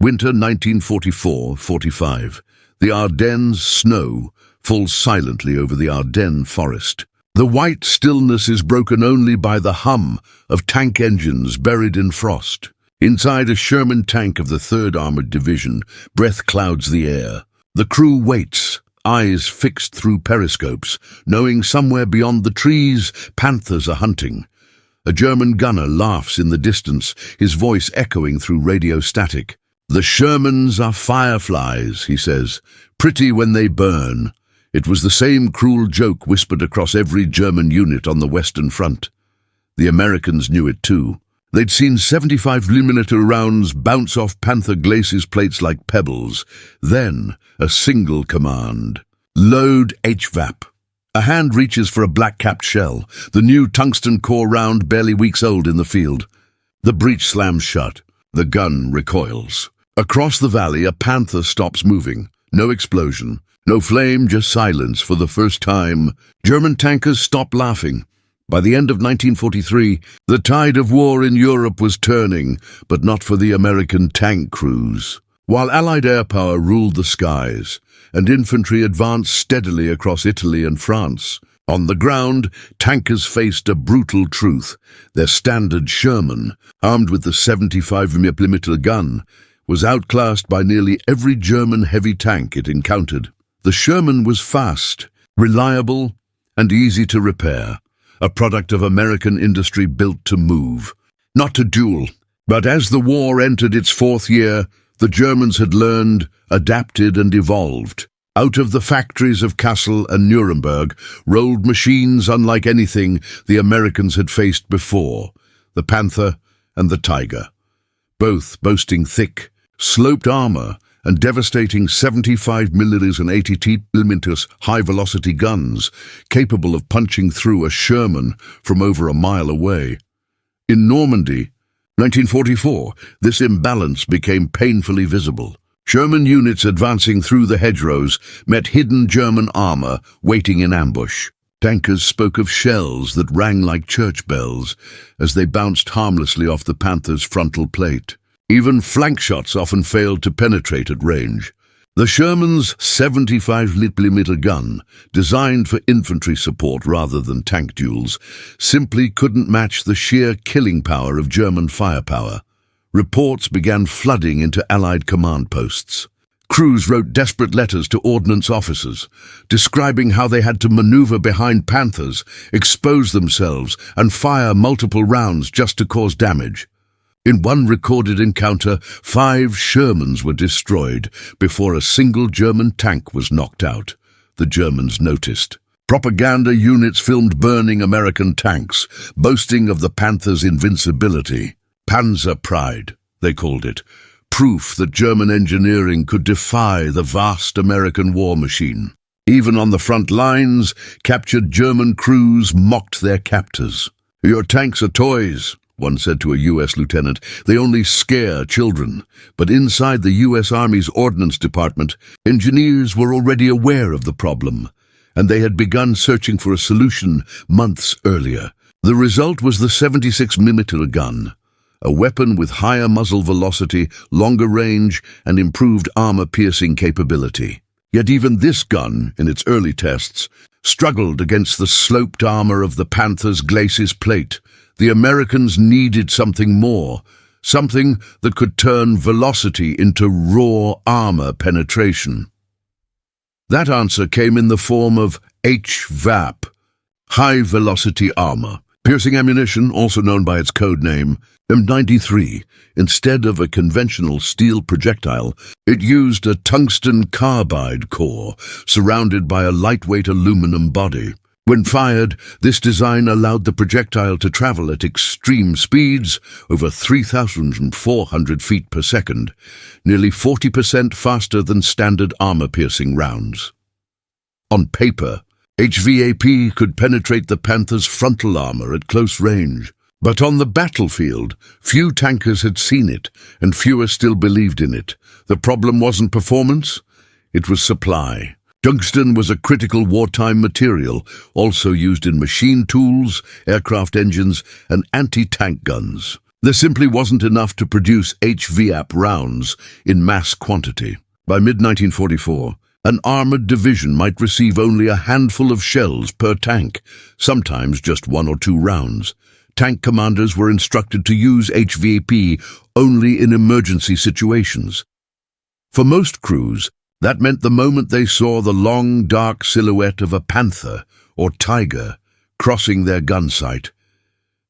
Winter 1944-45. The Ardennes snow falls silently over the Ardennes forest. The white stillness is broken only by the hum of tank engines buried in frost. Inside a Sherman tank of the 3rd Armored Division, breath clouds the air. The crew waits, eyes fixed through periscopes, knowing somewhere beyond the trees, panthers are hunting. A German gunner laughs in the distance, his voice echoing through radio static. "The Shermans are fireflies," he says, "pretty when they burn." It was the same cruel joke whispered across every German unit on the Western Front. The Americans knew it too. They'd seen 75mm rounds bounce off Panther glacis plates like pebbles. Then, a single command. Load HVAP. A hand reaches for a black-capped shell, the new tungsten-core round barely weeks old in the field. The breech slams shut. The gun recoils. Across the valley, a Panther stops moving. No explosion. No flame, just silence for the first time. German tankers stop laughing. By the end of 1943, the tide of war in Europe was turning, but not for the American tank crews. While Allied air power ruled the skies, and infantry advanced steadily across Italy and France, on the ground, tankers faced a brutal truth. Their standard Sherman, armed with the 75mm gun, was outclassed by nearly every German heavy tank it encountered. The Sherman was fast, reliable, and easy to repair, a product of American industry built to move, not to duel. But as the war entered its 4th year, the Germans had learned, adapted, and evolved. Out of the factories of Kassel and Nuremberg rolled machines unlike anything the Americans had faced before, the Panther and the Tiger, both boasting thick, sloped armor and devastating 75mm and 80mm high-velocity guns, capable of punching through a Sherman from over a mile away. In Normandy, 1944, this imbalance became painfully visible. Sherman units advancing through the hedgerows met hidden German armor waiting in ambush. Tankers spoke of shells that rang like church bells as they bounced harmlessly off the Panther's frontal plate. Even flank shots often failed to penetrate at range. The Sherman's 75mm gun, designed for infantry support rather than tank duels, simply couldn't match the sheer killing power of German firepower. Reports began flooding into Allied command posts. Crews wrote desperate letters to Ordnance officers, describing how they had to maneuver behind Panthers, expose themselves, and fire multiple rounds just to cause damage. In one recorded encounter, 5 Shermans were destroyed before a single German tank was knocked out. The Germans noticed. Propaganda units filmed burning American tanks, boasting of the Panther's invincibility. Panzer Pride, they called it, proof that German engineering could defy the vast American war machine. Even on the front lines, captured German crews mocked their captors. "Your tanks are toys," one said to a U.S. lieutenant. "They only scare children." But inside the U.S. Army's Ordnance Department, engineers were already aware of the problem, and they had begun searching for a solution months earlier. The result was the 76mm gun, a weapon with higher muzzle velocity, longer range, and improved armor-piercing capability. Yet even this gun, in its early tests, struggled against the sloped armor of the Panther's glacis plate. The Americans needed something more, something that could turn velocity into raw armor penetration. That answer came in the form of HVAP, high-velocity armor. Piercing ammunition, also known by its code name, M93, instead of a conventional steel projectile, it used a tungsten carbide core surrounded by a lightweight aluminum body. When fired, this design allowed the projectile to travel at extreme speeds, over 3,400 feet per second, nearly 40% faster than standard armor-piercing rounds. On paper, HVAP could penetrate the Panther's frontal armor at close range. But on the battlefield, few tankers had seen it, and fewer still believed in it. The problem wasn't performance, it was supply. Tungsten was a critical wartime material, also used in machine tools, aircraft engines, and anti-tank guns. There simply wasn't enough to produce HVAP rounds in mass quantity. By mid-1944, an armored division might receive only a handful of shells per tank, sometimes just 1 or 2 rounds. Tank commanders were instructed to use HVAP only in emergency situations. For most crews, that meant the moment they saw the long, dark silhouette of a panther or tiger crossing their gun sight.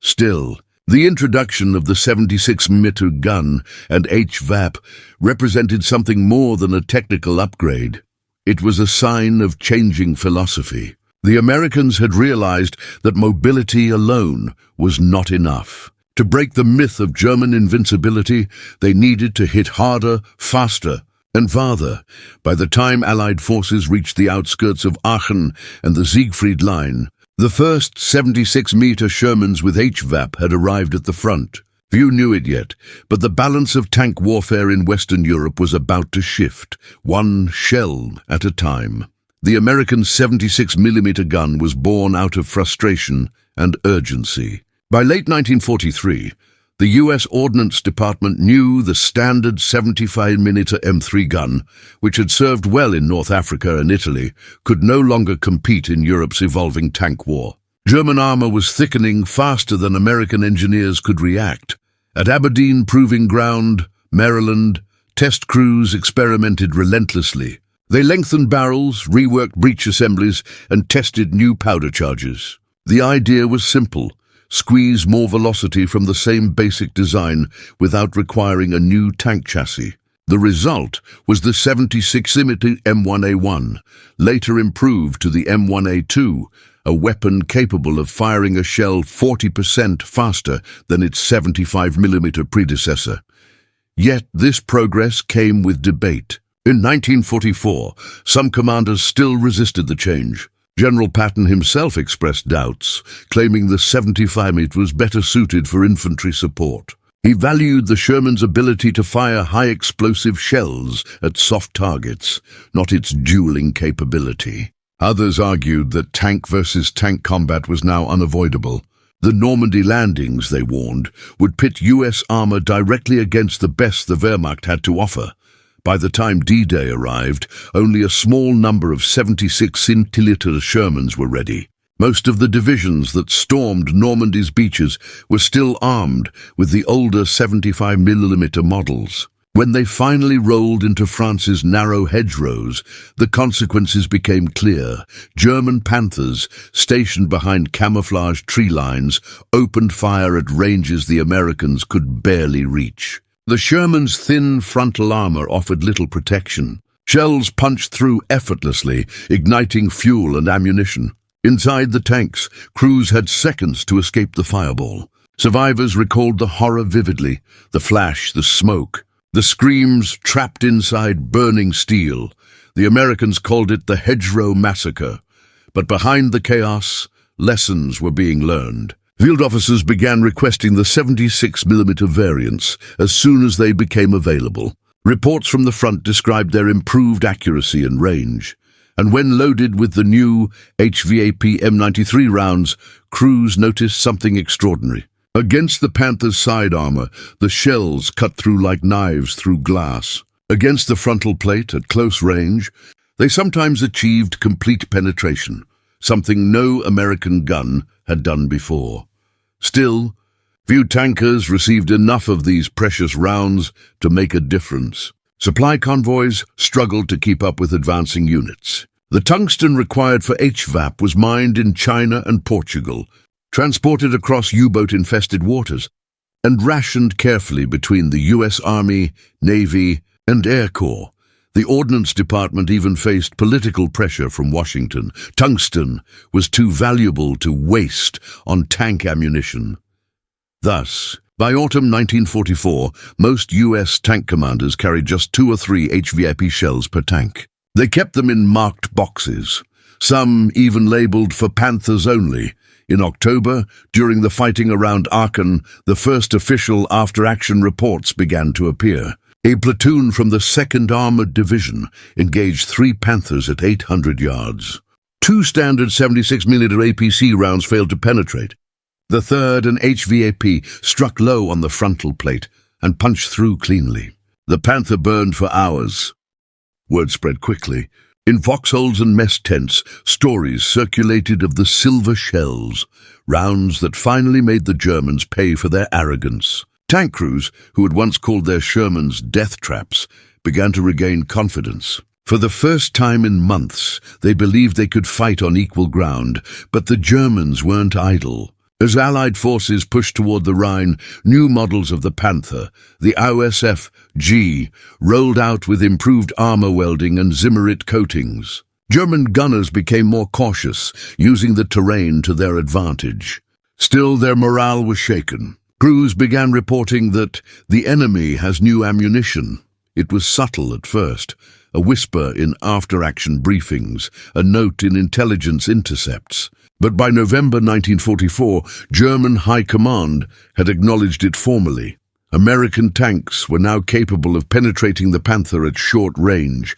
Still, the introduction of the 76mm gun and HVAP represented something more than a technical upgrade. It was a sign of changing philosophy. The Americans had realized that mobility alone was not enough. To break the myth of German invincibility, they needed to hit harder, faster, and farther. By the time Allied forces reached the outskirts of Aachen and the Siegfried Line, the first 76mm Shermans with HVAP had arrived at the front. Few knew it yet, but the balance of tank warfare in Western Europe was about to shift, one shell at a time. The American 76mm gun was born out of frustration and urgency. By late 1943, the U.S. Ordnance Department knew the standard 75mm M3 gun, which had served well in North Africa and Italy, could no longer compete in Europe's evolving tank war. German armor was thickening faster than American engineers could react. At Aberdeen Proving Ground, Maryland, test crews experimented relentlessly. They lengthened barrels, reworked breech assemblies, and tested new powder charges. The idea was simple: squeeze more velocity from the same basic design without requiring a new tank chassis. The result was the 76mm M1A1, later improved to the M1A2, a weapon capable of firing a shell 40% faster than its 75mm predecessor. Yet this progress came with debate. In 1944, some commanders still resisted the change. General Patton himself expressed doubts, claiming the 75mm was better suited for infantry support. He valued the Sherman's ability to fire high-explosive shells at soft targets, not its dueling capability. Others argued that tank versus tank combat was now unavoidable. The Normandy landings, they warned, would pit U.S. armor directly against the best the Wehrmacht had to offer. By the time D-Day arrived, only a small number of 76mm Shermans were ready. Most of the divisions that stormed Normandy's beaches were still armed with the older 75mm models. When they finally rolled into France's narrow hedgerows, the consequences became clear. German Panthers, stationed behind camouflaged tree lines, opened fire at ranges the Americans could barely reach. The Sherman's thin frontal armor offered little protection. Shells punched through effortlessly, igniting fuel and ammunition. Inside the tanks, crews had seconds to escape the fireball. Survivors recalled the horror vividly: the flash, the smoke, the screams trapped inside burning steel. The Americans called it the Hedgerow Massacre. But behind the chaos, lessons were being learned. Field officers began requesting the 76mm variants as soon as they became available. Reports from the front described their improved accuracy and range. And when loaded with the new HVAP M93 rounds, crews noticed something extraordinary. Against the Panther's side armor, the shells cut through like knives through glass. Against the frontal plate at close range, they sometimes achieved complete penetration, something no American gun had done before. Still, few tankers received enough of these precious rounds to make a difference. Supply convoys struggled to keep up with advancing units. The tungsten required for HVAP was mined in China and Portugal, transported across U-boat-infested waters, and rationed carefully between the U.S. Army, Navy, and Air Corps. The Ordnance Department even faced political pressure from Washington. Tungsten was too valuable to waste on tank ammunition. Thus, by autumn 1944, most U.S. tank commanders carried just 2 or 3 HVAP shells per tank. They kept them in marked boxes, some even labeled for Panthers only. In October, during the fighting around Aachen, the first official after-action reports began to appear. A platoon from the 2nd Armored Division engaged 3 Panthers at 800 yards. 2 standard 76mm APC rounds failed to penetrate. The third, an HVAP, struck low on the frontal plate and punched through cleanly. The Panther burned for hours. Word spread quickly. In foxholes and mess tents, stories circulated of the silver shells, rounds that finally made the Germans pay for their arrogance. Tank crews, who had once called their Shermans death traps, began to regain confidence. For the first time in months, they believed they could fight on equal ground, but the Germans weren't idle. As Allied forces pushed toward the Rhine, new models of the Panther, the OSF-G, rolled out with improved armor welding and Zimmerit coatings. German gunners became more cautious, using the terrain to their advantage. Still, their morale was shaken. Crews began reporting that the enemy has new ammunition. It was subtle at first, a whisper in after-action briefings, a note in intelligence intercepts. But by November 1944, German High Command had acknowledged it formally. American tanks were now capable of penetrating the Panther at short range.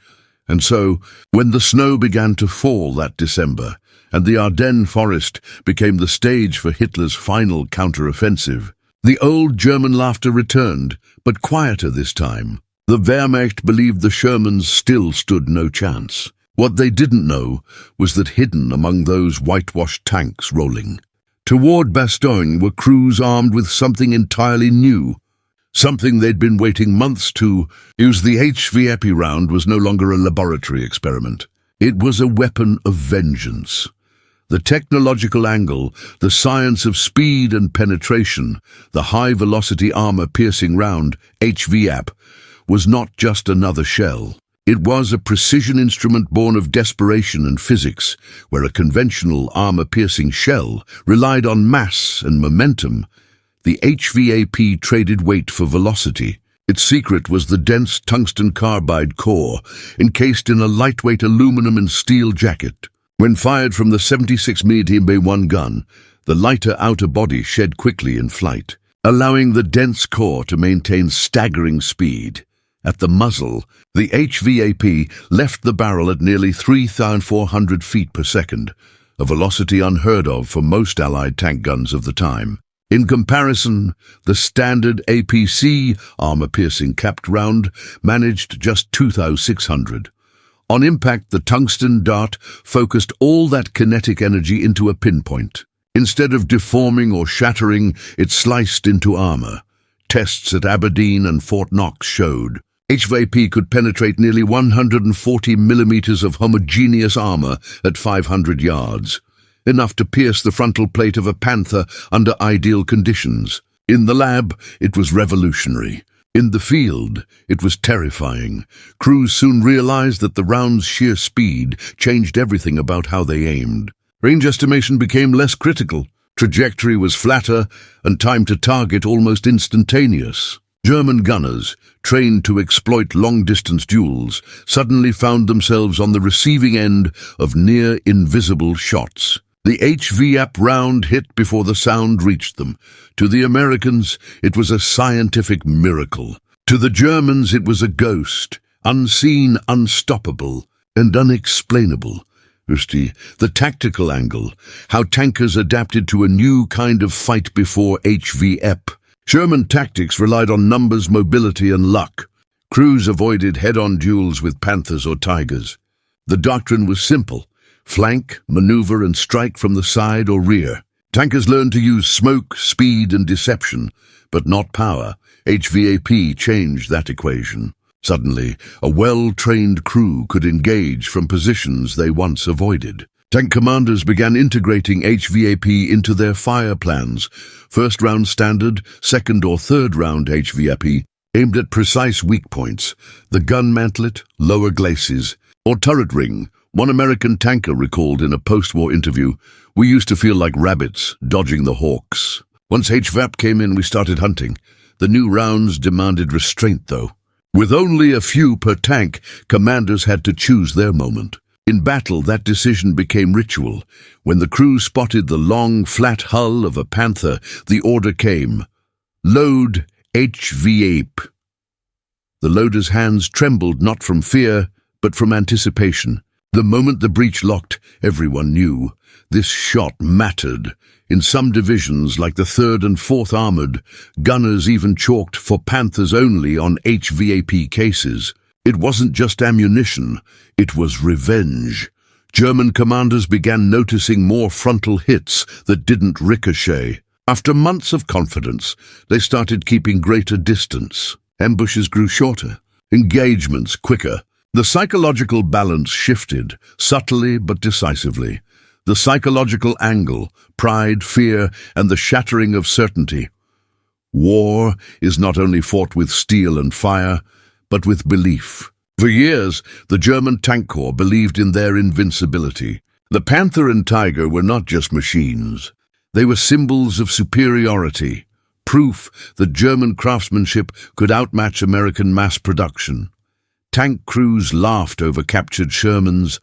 And so, when the snow began to fall that December, and the Ardennes forest became the stage for Hitler's final counter-offensive, the old German laughter returned, but quieter this time. The Wehrmacht believed the Shermans still stood no chance. What they didn't know was that hidden among those whitewashed tanks rolling toward Bastogne were crews armed with something entirely new, something they'd been waiting months to use. The HVAP round was no longer a laboratory experiment. It was a weapon of vengeance. The technological angle, the science of speed and penetration, the high-velocity armor-piercing round, HVAP, was not just another shell. It was a precision instrument born of desperation and physics, where a conventional armor-piercing shell relied on mass and momentum. The HVAP traded weight for velocity. Its secret was the dense tungsten carbide core, encased in a lightweight aluminum and steel jacket. When fired from the 76mm gun, the lighter outer body shed quickly in flight, allowing the dense core to maintain staggering speed. At the muzzle, the HVAP left the barrel at nearly 3,400 feet per second, a velocity unheard of for most Allied tank guns of the time. In comparison, the standard APC armor-piercing capped round managed just 2,600. On impact, the tungsten dart focused all that kinetic energy into a pinpoint. Instead of deforming or shattering, it sliced into armor. Tests at Aberdeen and Fort Knox showed HVAP could penetrate nearly 140 millimeters of homogeneous armor at 500 yards, enough to pierce the frontal plate of a Panther under ideal conditions. In the lab, it was revolutionary. In the field, it was terrifying. Crews soon realized that the round's sheer speed changed everything about how they aimed. Range estimation became less critical. Trajectory was flatter, and time to target almost instantaneous. German gunners, trained to exploit long-distance duels, suddenly found themselves on the receiving end of near-invisible shots. The HVAP round hit before the sound reached them. To the Americans, it was a scientific miracle. To the Germans, it was a ghost, unseen, unstoppable, and unexplainable. The tactical angle, how tankers adapted to a new kind of fight before HVAP. Sherman tactics relied on numbers, mobility, and luck. Crews avoided head-on duels with Panthers or Tigers. The doctrine was simple: flank, maneuver, and strike from the side or rear. Tankers learned to use smoke, speed, and deception, but not power. HVAP changed that equation. Suddenly, a well-trained crew could engage from positions they once avoided. Tank commanders began integrating HVAP into their fire plans. First round standard, second or third round HVAP, aimed at precise weak points, the gun mantlet, lower glacis, or turret ring. One American tanker recalled in a post-war interview, "We used to feel like rabbits, dodging the hawks." Once HVAP came in, we started hunting. The new rounds demanded restraint, though. With only a few per tank, commanders had to choose their moment. In battle, that decision became ritual. When the crew spotted the long, flat hull of a Panther, the order came: load HVAP. The loader's hands trembled not from fear, but from anticipation. The moment the breech locked, everyone knew. This shot mattered. In some divisions, like the 3rd and 4th Armored, gunners even chalked for Panthers only on HVAP cases. It wasn't just ammunition, it was revenge. German commanders began noticing more frontal hits that didn't ricochet. After months of confidence, they started keeping greater distance. Ambushes grew shorter, engagements quicker. The psychological balance shifted, subtly but decisively. The psychological angle, pride, fear, and the shattering of certainty. War is not only fought with steel and fire, but with belief. For years, the German tank corps believed in their invincibility. The Panther and Tiger were not just machines. They were symbols of superiority, proof that German craftsmanship could outmatch American mass production. Tank crews laughed over captured Shermans,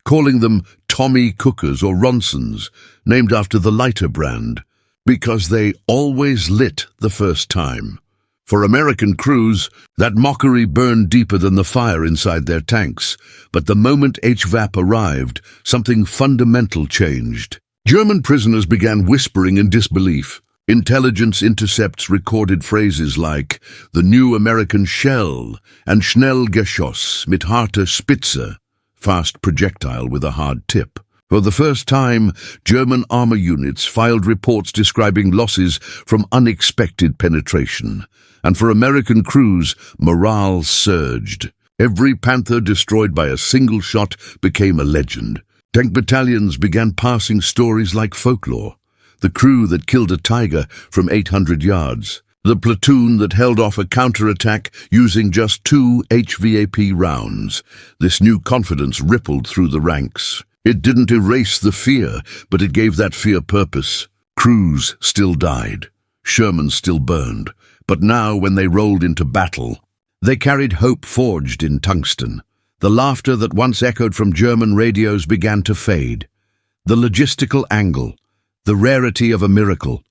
calling them Tommy Cookers or Ronsons, named after the lighter brand, because they always lit the first time. For American crews, that mockery burned deeper than the fire inside their tanks. But the moment HVAP arrived, something fundamental changed. German prisoners began whispering in disbelief. Intelligence intercepts recorded phrases like the new American shell and Schnellgeschoss mit harter Spitze, fast projectile with a hard tip. For the first time, German armor units filed reports describing losses from unexpected penetration. And for American crews, morale surged. Every Panther destroyed by a single shot became a legend. Tank battalions began passing stories like folklore. The crew that killed a Tiger from 800 yards. The platoon that held off a counterattack using just 2 HVAP rounds. This new confidence rippled through the ranks. It didn't erase the fear, but it gave that fear purpose. Crews still died. Shermans still burned. But now, when they rolled into battle, they carried hope forged in tungsten. The laughter that once echoed from German radios began to fade. The logistical angle, the rarity of a miracle.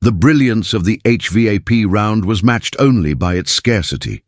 The brilliance of the HVAP round was matched only by its scarcity.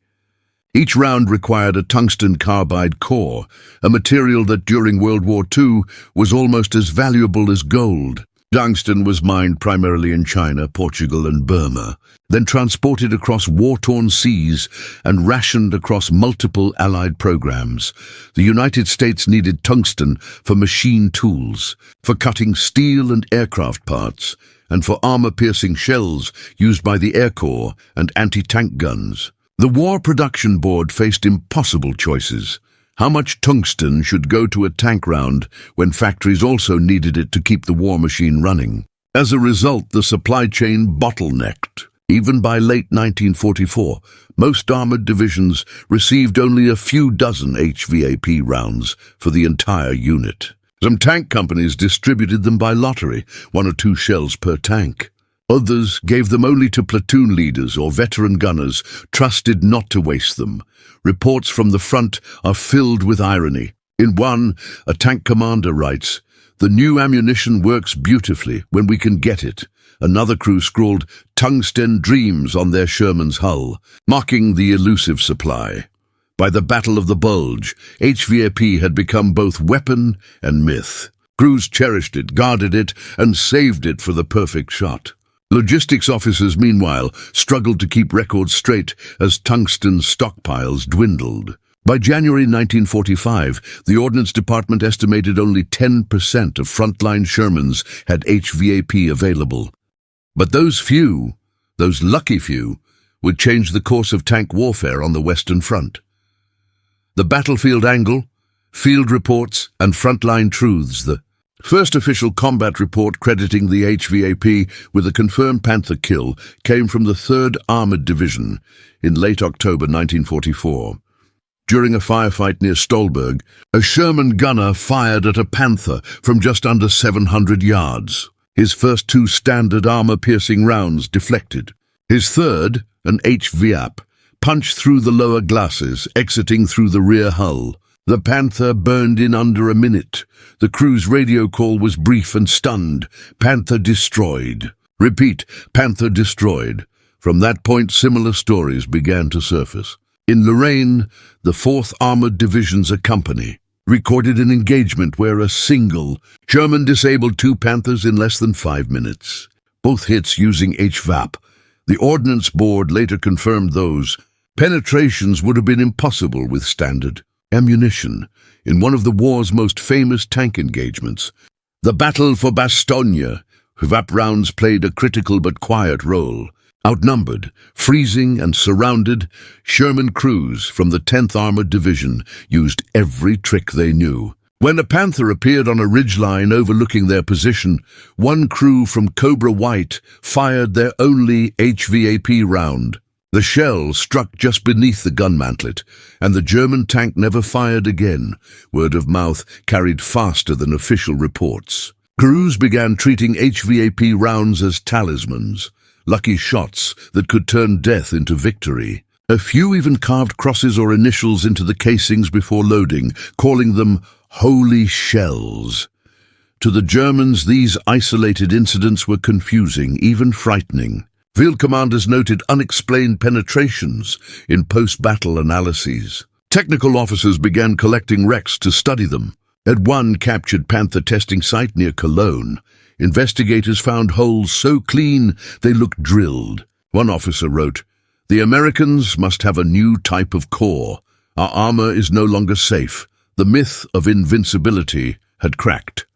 Each round required a tungsten carbide core, a material that during World War II was almost as valuable as gold. Tungsten was mined primarily in China, Portugal, and Burma, then transported across war-torn seas and rationed across multiple Allied programs. The United States needed tungsten for machine tools, for cutting steel and aircraft parts, and for armor-piercing shells used by the Air Corps and anti-tank guns. The War Production Board faced impossible choices. How much tungsten should go to a tank round when factories also needed it to keep the war machine running? As a result, the supply chain bottlenecked. Even by late 1944, most armored divisions received only a few dozen HVAP rounds for the entire unit. Some tank companies distributed them by lottery, 1 or 2 shells per tank. Others gave them only to platoon leaders or veteran gunners, trusted not to waste them. Reports from the front are filled with irony. In one, a tank commander writes, "The new ammunition works beautifully when we can get it." Another crew scrawled "Tungsten Dreams" on their Sherman's hull, mocking the elusive supply. By the Battle of the Bulge, HVAP had become both weapon and myth. Crews cherished it, guarded it, and saved it for the perfect shot. Logistics officers, meanwhile, struggled to keep records straight as tungsten stockpiles dwindled. By January 1945, the Ordnance Department estimated only 10% of frontline Shermans had HVAP available. But those few, those lucky few, would change the course of tank warfare on the Western Front. The battlefield angle, field reports, and frontline truths, the first official combat report crediting the HVAP with a confirmed Panther kill came from the 3rd Armored Division in late October 1944. During a firefight near Stolberg, a Sherman gunner fired at a Panther from just under 700 yards. His first 2 standard armor-piercing rounds deflected. His third, an HVAP, punched through the lower glasses, exiting through the rear hull. The Panther burned in under a minute. The crew's radio call was brief and stunned. "Panther destroyed." Repeat, "Panther destroyed." From that point, similar stories began to surface. In Lorraine, the 4th Armored Division's a company, recorded an engagement where a single German disabled two Panthers in less than 5 minutes. Both hits using HVAP. The Ordnance Board later confirmed those penetrations would have been impossible with standard ammunition in one of the war's most famous tank engagements. The Battle for Bastogne, HVAP rounds played a critical but quiet role. Outnumbered, freezing and surrounded, Sherman crews from the 10th Armored Division used every trick they knew. When a Panther appeared on a ridgeline overlooking their position, one crew from Cobra White fired their only HVAP round. The shell struck just beneath the gun mantlet, and the German tank never fired again. Word of mouth carried faster than official reports. Crews began treating HVAP rounds as talismans, lucky shots that could turn death into victory. A few even carved crosses or initials into the casings before loading, calling them holy shells. To the Germans, these isolated incidents were confusing, even frightening. Field commanders noted unexplained penetrations in post-battle analyses. Technical officers began collecting wrecks to study them. At one captured Panther testing site near Cologne, investigators found holes so clean they looked drilled. One officer wrote, "The Americans must have a new type of core. Our armor is no longer safe. The myth of invincibility had cracked."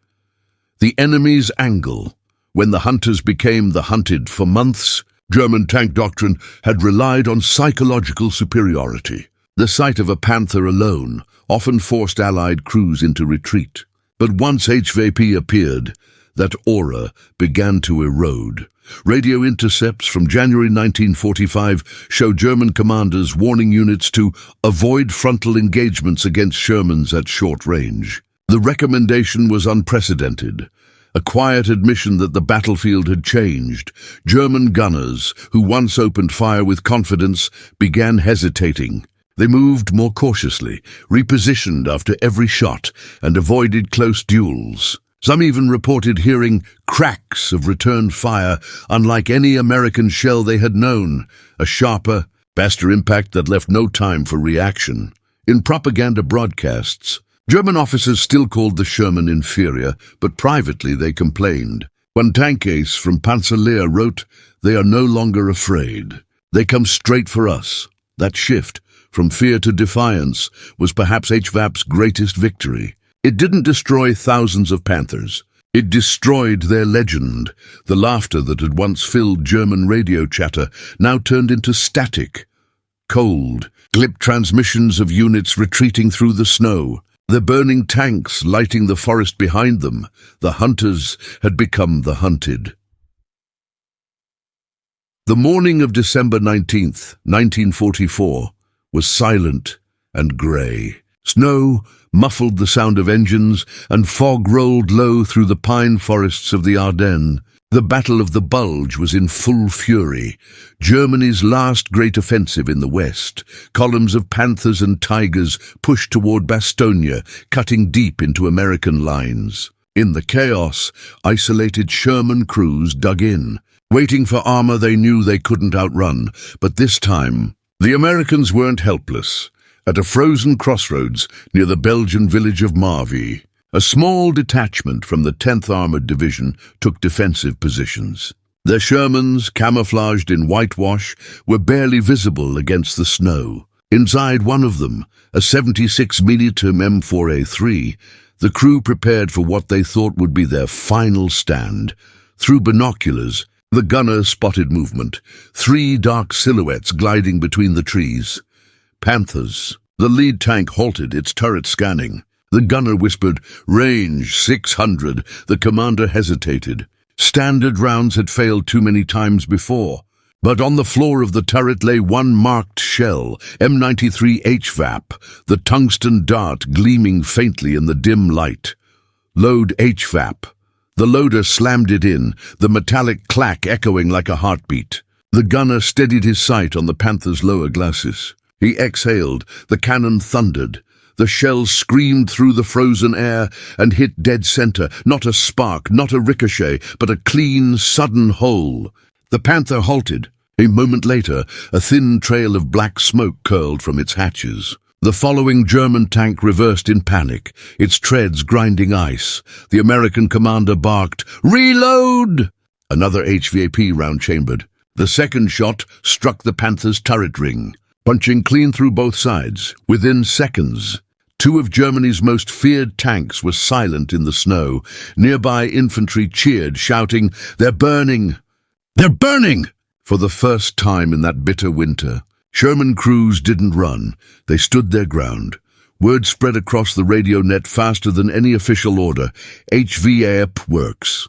The enemy's angle. When the hunters became the hunted for months, German tank doctrine had relied on psychological superiority. The sight of a Panther alone often forced Allied crews into retreat. But once HVAP appeared, that aura began to erode. Radio intercepts from January 1945 show German commanders warning units to avoid frontal engagements against Shermans at short range. The recommendation was unprecedented. A quiet admission that the battlefield had changed. German gunners, who once opened fire with confidence, began hesitating. They moved more cautiously, repositioned after every shot, and avoided close duels. Some even reported hearing cracks of return fire, unlike any American shell they had known, a sharper, faster impact that left no time for reaction. In propaganda broadcasts, German officers still called the Sherman inferior, but privately they complained. One tank ace from Panther-killer wrote, "They are no longer afraid. They come straight for us." That shift from fear to defiance was perhaps HVAP's greatest victory. It didn't destroy thousands of Panthers. It destroyed their legend. The laughter that had once filled German radio chatter now turned into static, cold, clipped transmissions of units retreating through the snow. The burning tanks lighting the forest behind them. The hunters had become the hunted. The morning of December 19th, 1944, was silent and grey. Snow muffled the sound of engines, and fog rolled low through the pine forests of the Ardennes. The Battle of the Bulge was in full fury, Germany's last great offensive in the west. Columns of Panthers and Tigers pushed toward Bastogne, cutting deep into American lines. In the chaos, isolated Sherman crews dug in, waiting for armor they knew they couldn't outrun. But this time, the Americans weren't helpless. At a frozen crossroads near the Belgian village of Marvy, a small detachment from the 10th Armored Division took defensive positions. Their Shermans, camouflaged in whitewash, were barely visible against the snow. Inside one of them, a 76mm M4A3, the crew prepared for what they thought would be their final stand. Through binoculars, the gunner spotted movement, 3 dark silhouettes gliding between the trees. Panthers. The lead tank halted, its turret scanning. The gunner whispered, "Range 600. The commander hesitated. Standard rounds had failed too many times before. But on the floor of the turret lay one marked shell, M93 HVAP, the tungsten dart gleaming faintly in the dim light. Load HVAP. The loader slammed it in, the metallic clack echoing like a heartbeat. The gunner steadied his sight on the Panther's lower glacis. He exhaled, the cannon thundered. The shell screamed through the frozen air and hit dead center, not a spark, not a ricochet, but a clean, sudden hole. The Panther halted. A moment later, a thin trail of black smoke curled from its hatches. The following German tank reversed in panic, its treads grinding ice. The American commander barked, "Reload!" Another HVAP round chambered. The second shot struck the Panther's turret ring, punching clean through both sides. Within seconds, two of Germany's most feared tanks were silent in the snow. Nearby infantry cheered, shouting, "They're burning! They're burning!" For the first time in that bitter winter, Sherman crews didn't run. They stood their ground. Word spread across the radio net faster than any official order. HVAP works.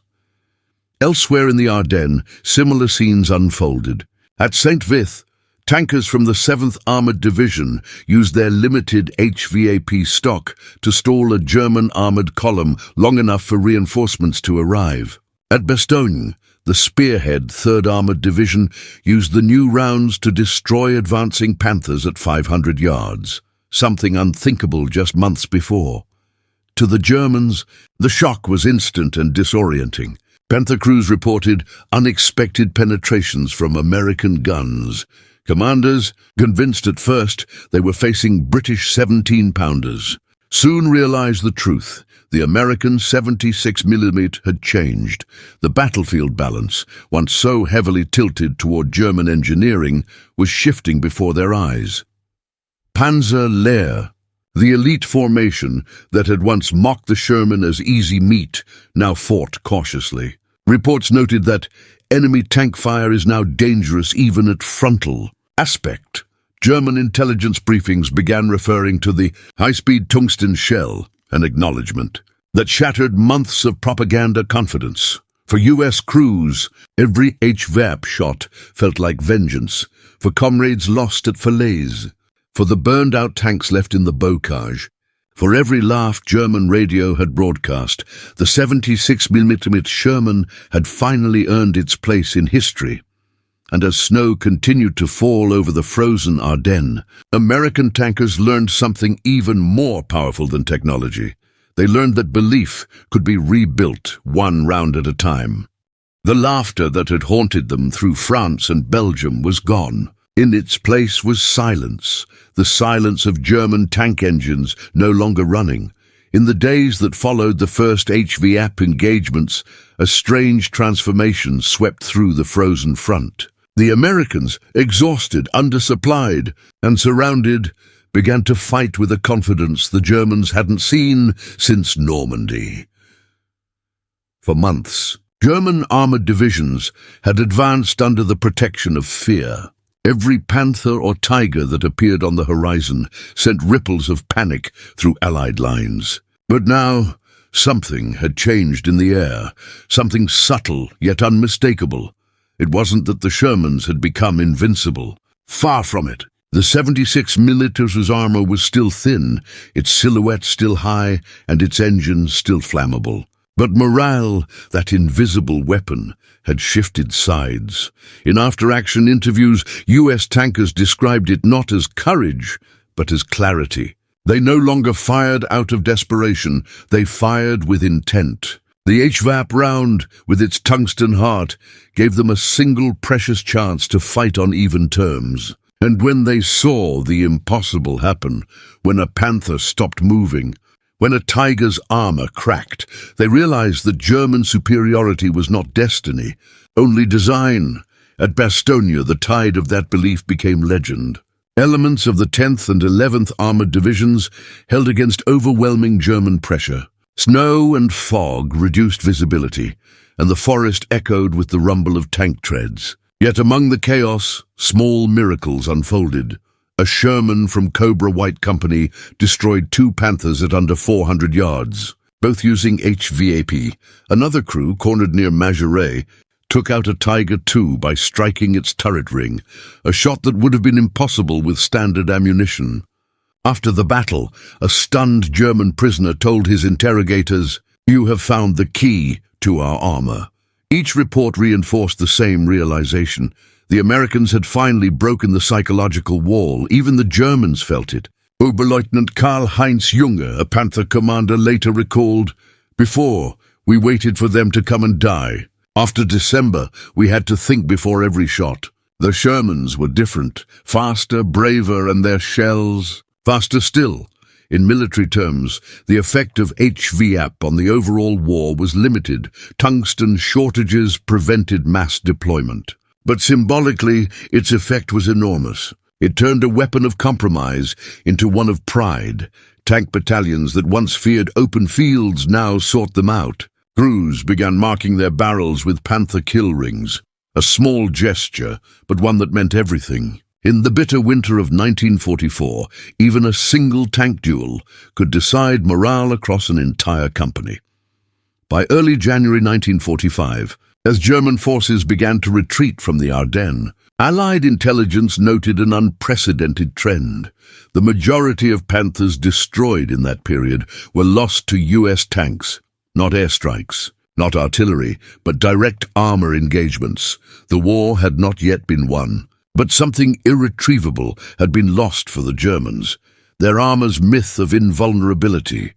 Elsewhere in the Ardennes, similar scenes unfolded. At St. Vith, tankers from the 7th Armoured Division used their limited HVAP stock to stall a German armoured column long enough for reinforcements to arrive. At Bastogne, the spearhead 3rd Armoured Division used the new rounds to destroy advancing Panthers at 500 yards, something unthinkable just months before. To the Germans, the shock was instant and disorienting. Panther crews reported unexpected penetrations from American guns. Commanders, convinced at first they were facing British 17-pounders, soon realized the truth. The American 76mm had changed. The battlefield balance, once so heavily tilted toward German engineering, was shifting before their eyes. Panzer-killer, the elite formation that had once mocked the Sherman as easy meat, now fought cautiously. Reports noted that enemy tank fire is now dangerous even at frontal aspect. German intelligence briefings began referring to the high-speed tungsten shell, an acknowledgement that shattered months of propaganda confidence. For U.S. crews, every HVAP shot felt like vengeance, for comrades lost at Falaise, for the burned-out tanks left in the bocage. For every laugh German radio had broadcast, the 76mm Sherman had finally earned its place in history. And as snow continued to fall over the frozen Ardennes, American tankers learned something even more powerful than technology. They learned that belief could be rebuilt one round at a time. The laughter that had haunted them through France and Belgium was gone. In its place was silence, the silence of German tank engines no longer running. In the days that followed the first HVAP engagements, a strange transformation swept through the frozen front. The Americans, exhausted, undersupplied, and surrounded, began to fight with a confidence the Germans hadn't seen since Normandy. For months, German armoured divisions had advanced under the protection of fear. Every panther or tiger that appeared on the horizon sent ripples of panic through Allied lines. But now, something had changed in the air, something subtle yet unmistakable. It wasn't that the Shermans had become invincible. Far from it. The 76mm's armor was still thin, its silhouette still high, and its engines still flammable. But morale, that invisible weapon, had shifted sides. In after-action interviews, U.S. tankers described it not as courage, but as clarity. They no longer fired out of desperation, they fired with intent. The HVAP round, with its tungsten heart, gave them a single precious chance to fight on even terms. And when they saw the impossible happen, when a panther stopped moving, when a tiger's armor cracked, they realized that German superiority was not destiny, only design. At Bastogne, the tide of that belief became legend. Elements of the 10th and 11th Armored Divisions held against overwhelming German pressure. Snow and fog reduced visibility, and the forest echoed with the rumble of tank treads. Yet among the chaos, small miracles unfolded. A Sherman from Cobra White Company destroyed 2 Panthers at under 400 yards, both using HVAP. Another crew, cornered near Mageray, took out a Tiger II by striking its turret ring, a shot that would have been impossible with standard ammunition. After the battle, a stunned German prisoner told his interrogators, "You have found the key to our armor." Each report reinforced the same realization. The Americans had finally broken the psychological wall. Even the Germans felt it. Oberleutnant Karl-Heinz Junge, a Panther commander, later recalled, "Before, we waited for them to come and die. After December, we had to think before every shot. The Shermans were different, faster, braver, and their shells Faster still, in military terms, the effect of HVAP on the overall war was limited. Tungsten shortages prevented mass deployment. But symbolically, its effect was enormous. It turned a weapon of compromise into one of pride. Tank battalions that once feared open fields now sought them out. Crews began marking their barrels with Panther kill rings. A small gesture, but one that meant everything. In the bitter winter of 1944, even a single tank duel could decide morale across an entire company. By early January 1945, as German forces began to retreat from the Ardennes, Allied intelligence noted an unprecedented trend. The majority of Panthers destroyed in that period were lost to US tanks, not airstrikes, not artillery, but direct armor engagements. The war had not yet been won, but something irretrievable had been lost for the Germans, their armor's myth of invulnerability.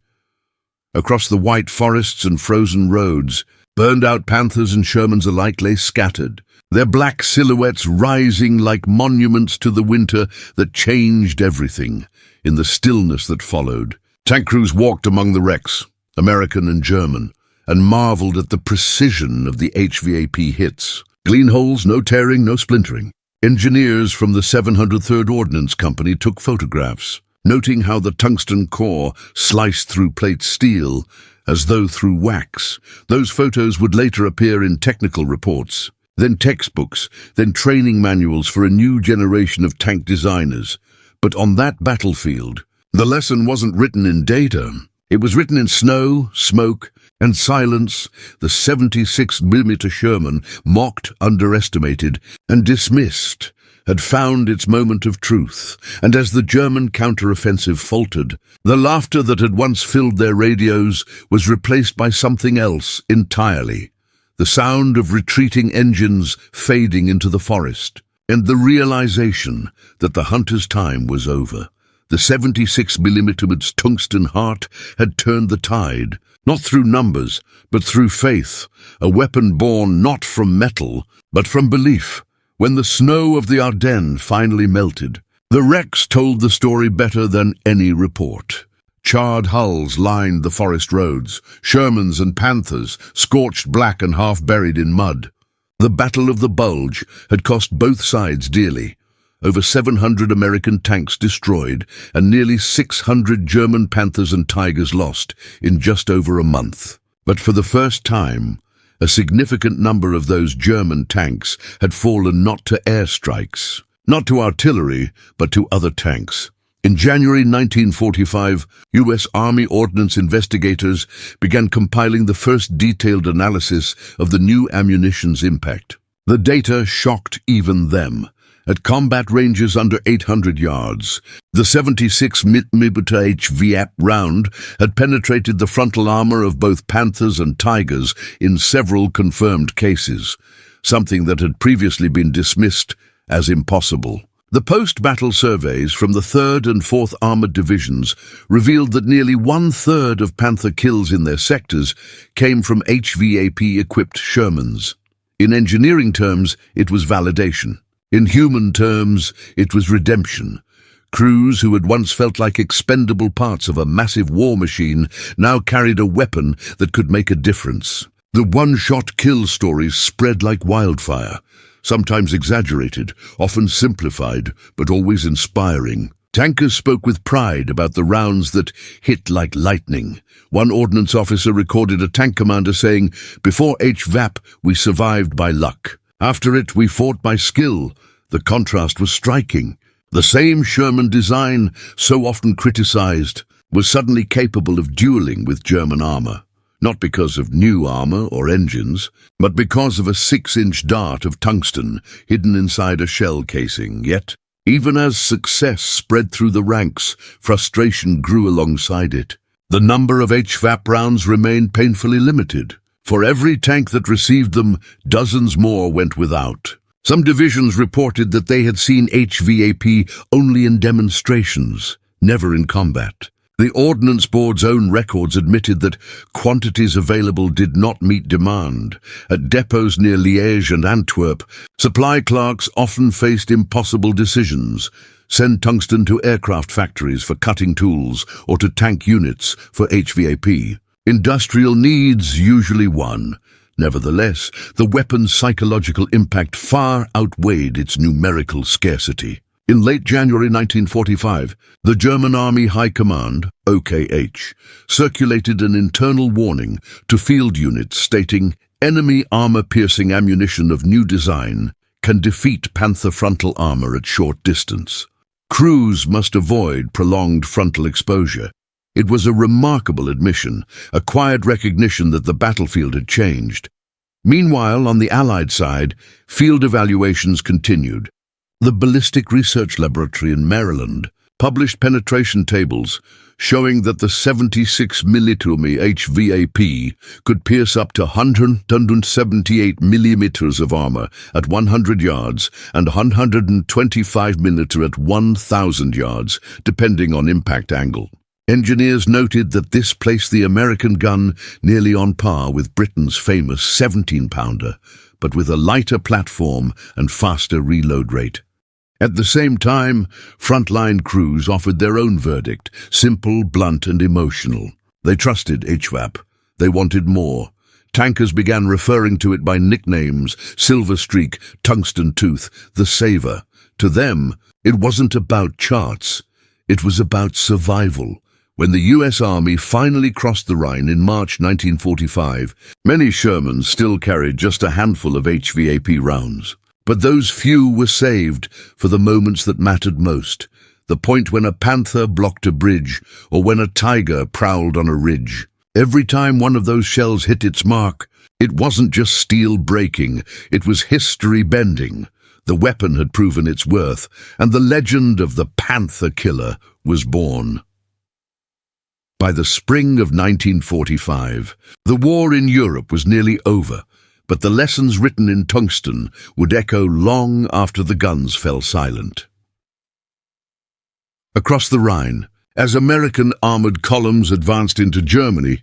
Across the white forests and frozen roads, burned-out Panthers and Shermans alike lay scattered, their black silhouettes rising like monuments to the winter that changed everything. In the stillness that followed, tank crews walked among the wrecks, American and German, and marveled at the precision of the HVAP hits. Clean holes, no tearing, no splintering. Engineers from the 703rd Ordnance Company took photographs, noting how the tungsten-core sliced through plate steel as though through wax. Those photos would later appear in technical reports, then textbooks, then training manuals for a new generation of tank designers. But on that battlefield, the lesson wasn't written in data. It was written in snow, smoke, and silence. The 76mm Sherman, mocked, underestimated, and dismissed, had found its moment of truth, and as the German counter-offensive faltered, the laughter that had once filled their radios was replaced by something else entirely. The sound of retreating engines fading into the forest, and the realization that the hunter's time was over. The 76mm tungsten heart had turned the tide, not through numbers, but through faith, a weapon born not from metal, but from belief. When the snow of the Ardennes finally melted, the wrecks told the story better than any report. Charred hulls lined the forest roads, Shermans and Panthers, scorched black and half buried in mud. The Battle of the Bulge had cost both sides dearly. Over 700 American tanks destroyed and nearly 600 German Panthers and Tigers lost in just over a month. But for the first time, a significant number of those German tanks had fallen not to airstrikes, not to artillery, but to other tanks. In January 1945, U.S. Army Ordnance investigators began compiling the first detailed analysis of the new ammunition's impact. The data shocked even them. At combat ranges under 800 yards, the 76mm HVAP round had penetrated the frontal armor of both Panthers and Tigers in several confirmed cases, something that had previously been dismissed as impossible. The post-battle surveys from the 3rd and 4th Armored Divisions revealed that nearly 1/3 of Panther kills in their sectors came from HVAP-equipped Shermans. In engineering terms, it was validation. In human terms, it was redemption. Crews who had once felt like expendable parts of a massive war machine now carried a weapon that could make a difference. The one-shot kill stories spread like wildfire, sometimes exaggerated, often simplified, but always inspiring. Tankers spoke with pride about the rounds that hit like lightning. One ordnance officer recorded a tank commander saying, "Before HVAP, we survived by luck. After it, we fought by skill." The contrast was striking. The same Sherman design, so often criticized, was suddenly capable of dueling with German armor. Not because of new armor or engines, but because of a 6-inch dart of tungsten hidden inside a shell casing. Yet, even as success spread through the ranks, frustration grew alongside it. The number of HVAP rounds remained painfully limited. For every tank that received them, dozens more went without. Some divisions reported that they had seen HVAP only in demonstrations, never in combat. The Ordnance Board's own records admitted that quantities available did not meet demand. At depots near Liège and Antwerp, supply clerks often faced impossible decisions. send tungsten to aircraft factories for cutting tools or to tank units for HVAP. Industrial needs usually won. Nevertheless, the weapon's psychological impact far outweighed its numerical scarcity. In late January 1945, the German Army High Command, OKH, circulated an internal warning to field units stating, "Enemy armor-piercing ammunition of new design can defeat Panther frontal armor at short distance. Crews must avoid prolonged frontal exposure." It was a remarkable admission, a quiet recognition that the battlefield had changed. Meanwhile, on the Allied side, field evaluations continued. The Ballistic Research Laboratory in Maryland published penetration tables showing that the 76mm HVAP could pierce up to 178 millimeters of armor at 100 yards and 125 millimeters at 1,000 yards, depending on impact angle. Engineers noted that this placed the American gun nearly on par with Britain's famous 17-pounder, but with a lighter platform and faster reload rate. At the same time, frontline crews offered their own verdict, simple, blunt, and emotional. They trusted HVAP. They wanted more. Tankers began referring to it by nicknames: Silver Streak, Tungsten Tooth, the Saver. To them, it wasn't about charts. It was about survival. When the U.S. Army finally crossed the Rhine in March 1945, many Shermans still carried just a handful of HVAP rounds. But those few were saved for the moments that mattered most, the point when a Panther blocked a bridge or when a Tiger prowled on a ridge. Every time one of those shells hit its mark, it wasn't just steel breaking, it was history bending. The weapon had proven its worth, and the legend of the Panther-killer was born. By the spring of 1945, the war in Europe was nearly over, but the lessons written in tungsten would echo long after the guns fell silent. Across the Rhine, as American armored columns advanced into Germany,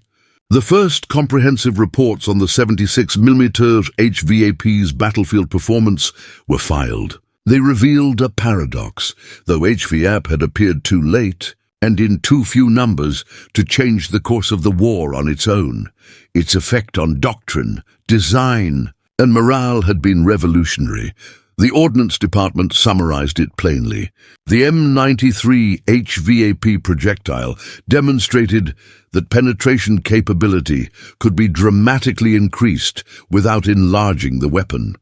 the first comprehensive reports on the 76mm HVAP's battlefield performance were filed. They revealed a paradox. Though HVAP had appeared too late, and in too few numbers to change the course of the war on its own, its effect on doctrine, design, and morale had been revolutionary. The Ordnance Department summarized it plainly. The M93 HVAP projectile demonstrated that penetration capability could be dramatically increased without enlarging the weapon.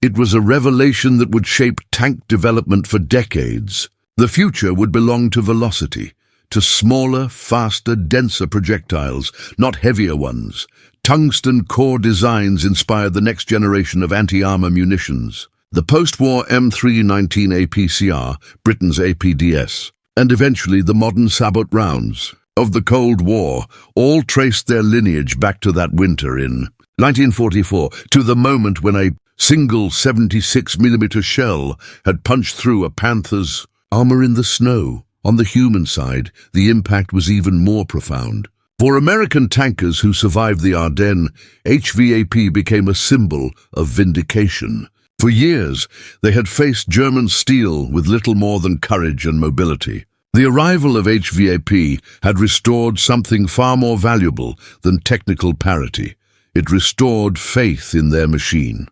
It was a revelation that would shape tank development for decades. The future would belong to velocity, to smaller, faster, denser projectiles, not heavier ones. Tungsten-core designs inspired the next generation of anti-armor munitions. The post-war M319 APCR, Britain's APDS, and eventually the modern Sabot rounds of the Cold War all traced their lineage back to that winter in 1944, to the moment when a single 76mm shell had punched through a Panther's armor in the snow. On the human side, the impact was even more profound. For American tankers who survived the Ardennes, HVAP became a symbol of vindication. For years, they had faced German steel with little more than courage and mobility. The arrival of HVAP had restored something far more valuable than technical parity. It restored faith in their machine.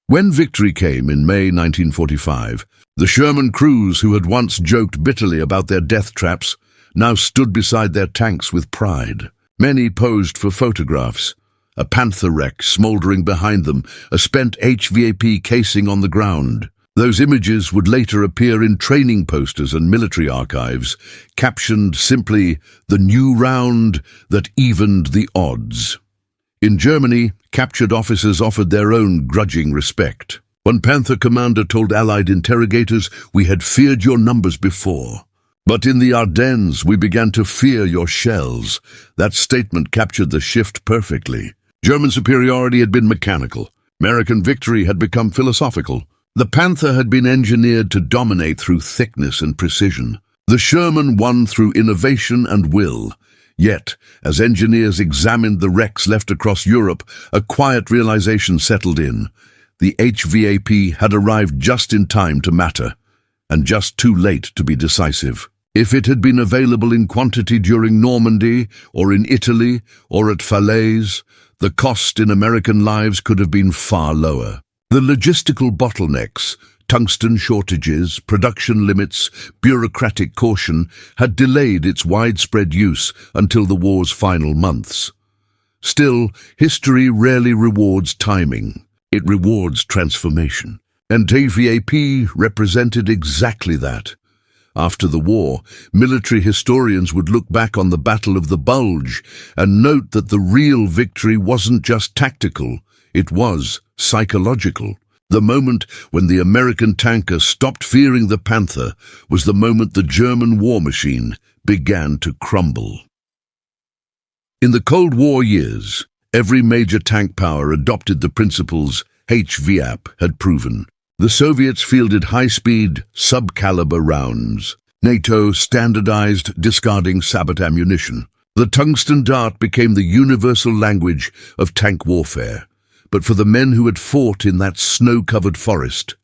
When victory came in May 1945, the Sherman crews who had once joked bitterly about their death traps now stood beside their tanks with pride. Many posed for photographs. A Panther wreck smoldering behind them, a spent HVAP casing on the ground. Those images would later appear in training posters and military archives, captioned simply, "The new round that evened the odds." In Germany, captured officers offered their own grudging respect. One Panther commander told Allied interrogators, "We had feared your numbers before. But in the Ardennes, we began to fear your shells." That statement captured the shift perfectly. German superiority had been mechanical. American victory had become philosophical. The Panther had been engineered to dominate through thickness and precision. The Sherman won through innovation and will. Yet, as engineers examined the wrecks left across Europe, a quiet realization settled in. The HVAP had arrived just in time to matter. and just too late to be decisive. If it had been available in quantity during Normandy, or in Italy, or at Falaise, the cost in American lives could have been far lower. The logistical bottlenecks, tungsten shortages, production limits, bureaucratic caution had delayed its widespread use until the war's final months. Still, history rarely rewards timing. It rewards transformation. And HVAP represented exactly that. After the war, military historians would look back on the Battle of the Bulge and note that the real victory wasn't just tactical, it was psychological. The moment when the American tanker stopped fearing the Panther was the moment the German war machine began to crumble. In the Cold War years, every major tank power adopted the principles HVAP had proven. The Soviets fielded high-speed, sub-caliber rounds. NATO standardized discarding sabot ammunition. The tungsten dart became the universal language of tank warfare. But for the men who had fought in that snow-covered forest,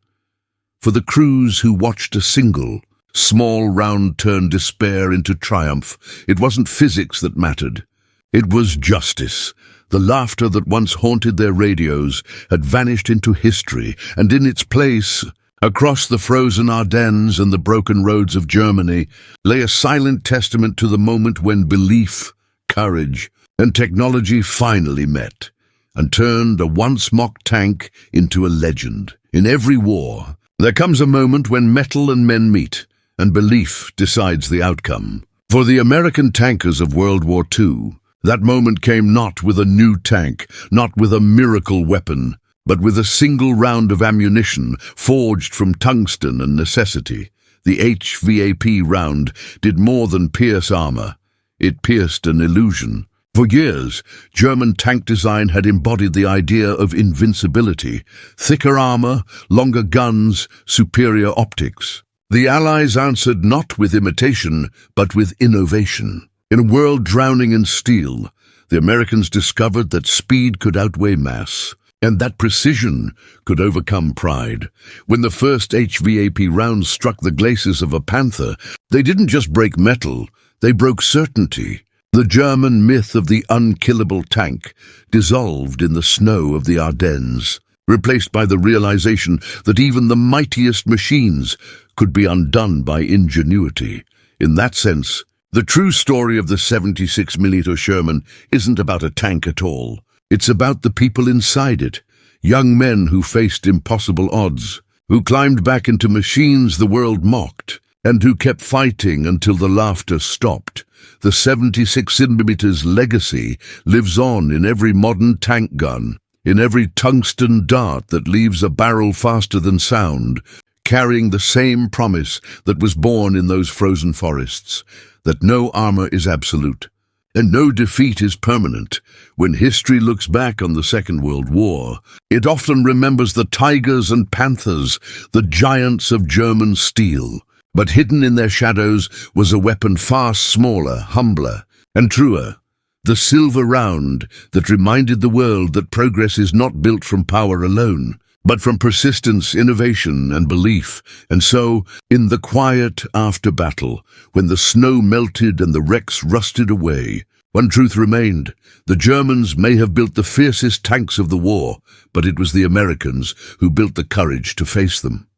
for the crews who watched a single, small round turn despair into triumph, it wasn't physics that mattered. It was justice. The laughter that once haunted their radios had vanished into history, and in its place, across the frozen Ardennes and the broken roads of Germany, lay a silent testament to the moment when belief, courage, and technology finally met, and turned a once-mock tank into a legend. In every war, there comes a moment when metal and men meet, and belief decides the outcome. For the American tankers of World War II, that moment came not with a new tank, not with a miracle weapon, but with a single round of ammunition forged from tungsten and necessity. The HVAP round did more than pierce armor. It pierced an illusion. For years, German tank design had embodied the idea of invincibility. Thicker armor, longer guns, superior optics. The Allies answered not with imitation, but with innovation. In a world drowning in steel, the Americans discovered that speed could outweigh mass, and that precision could overcome pride. When the first HVAP rounds struck the glacis of a Panther, they didn't just break metal, they broke certainty. The German myth of the unkillable tank dissolved in the snow of the Ardennes, replaced by the realization that even the mightiest machines could be undone by ingenuity. In that sense, the true story of the 76mm Sherman isn't about a tank at all. It's about the people inside it, young men who faced impossible odds, who climbed back into machines the world mocked, and who kept fighting until the laughter stopped. The 76mm legacy lives on in every modern tank gun, in every tungsten dart that leaves a barrel faster than sound, carrying the same promise that was born in those frozen forests, that no armor is absolute, and no defeat is permanent. When history looks back on the Second World War, it often remembers the tigers and panthers, the giants of German steel. But hidden in their shadows was a weapon far smaller, humbler, and truer. The silver round that reminded the world that progress is not built from power alone, but from persistence, innovation, and belief. And so, in the quiet after battle, when the snow melted and the wrecks rusted away, one truth remained. The Germans may have built the fiercest tanks of the war, but it was the Americans who built the courage to face them.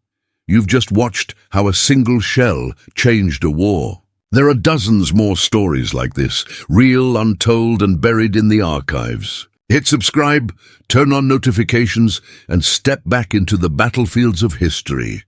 You've just watched how a single shell changed a war. There are dozens more stories like this, real, untold, and buried in the archives. Hit subscribe, turn on notifications, and step back into the battlefields of history.